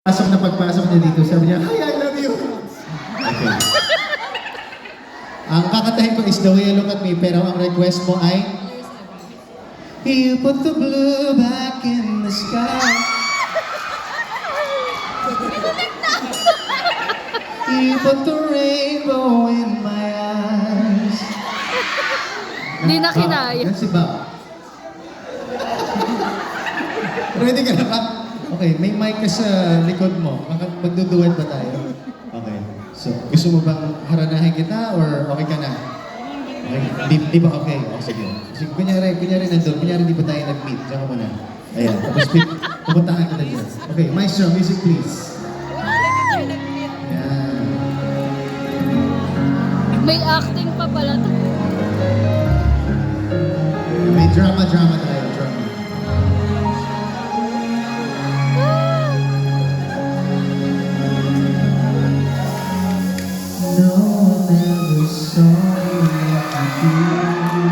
Pagpasok niya dito, sabi niya, "Hi, I love you." Okay. Ang kakatahin ko is The Way You Look at Me, pero ang request mo ay You put the blue back in the sky. You put the rainbow in my eyes. Hindi na kinaya. Yan si Bob. Ready ka na ba? Okay, may mic ka sa likod mo. Magduduet ba tayo? Okay. So, gusto mo bang haranahin kita or okay ka na? Okay. Di ba okay? O, sige. Sige, kunyari nandun. Kunyari di ba tayo nag-meet? Diyan ka muna. Ayan. Tapos pupuntahan kita dyan. Okay, maestro, music please. Ayan. May acting pa pala to. May drama tayo. Drama. No one ever saw me like you do.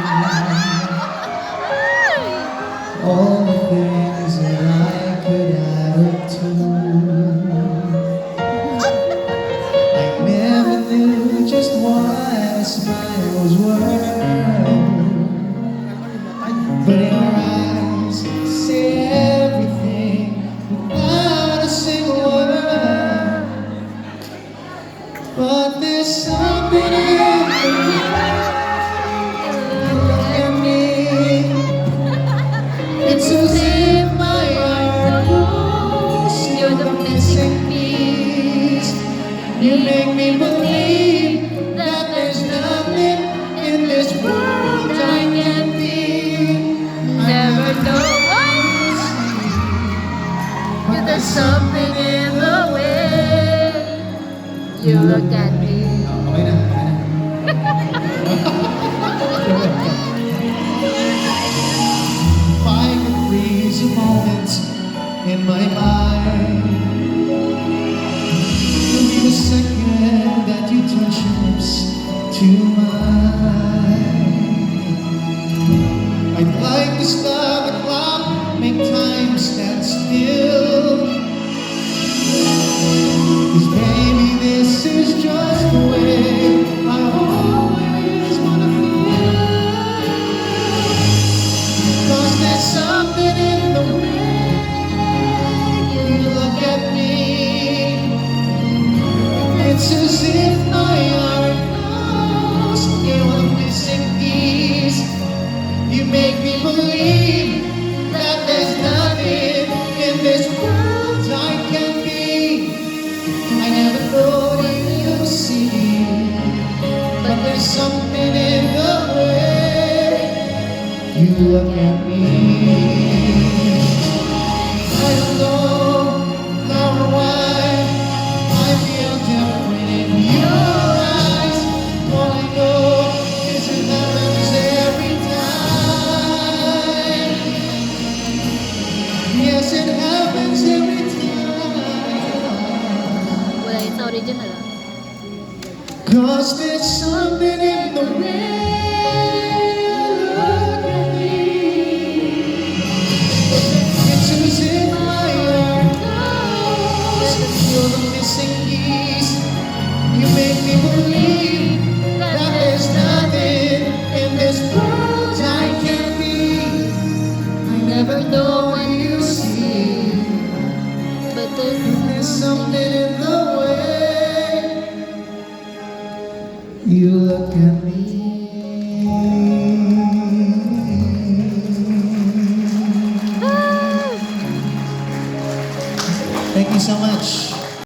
All the things that I could add up to. I never knew just what a smile was worth. But in your eyes, say everything without a single word. But there's something in the way you look at me. It's as if my heart knows you're the missing piece. You make me believe that there's nothing in this world I can't be. Never know But there's something in the way you look at me. Okay na. If I could freeze a moment in my mind, it'll be the second that you touch your lips to mine. I'd like to stop the clock, make time stand still. 'Cause baby, this is just the way I always wanna feel. 'Cause there's something in the way you look at me. It's as if my heart knows you're the missing piece. You make me believe that there's nothing in this world I can be. I never thought you'd see, but there's something in the way you look at me. I don't know how or why I feel different in your eyes. All I know is it happens every time. Yes, it happens every time. Wala yun sa original ah. 'Cause there's something in the way you look at me. It's as if my heart knows you're the missing piece. You make me believe that there's nothing in this world I can't be. I never know what you see, But there's something in the way you look at me. Thank you so much.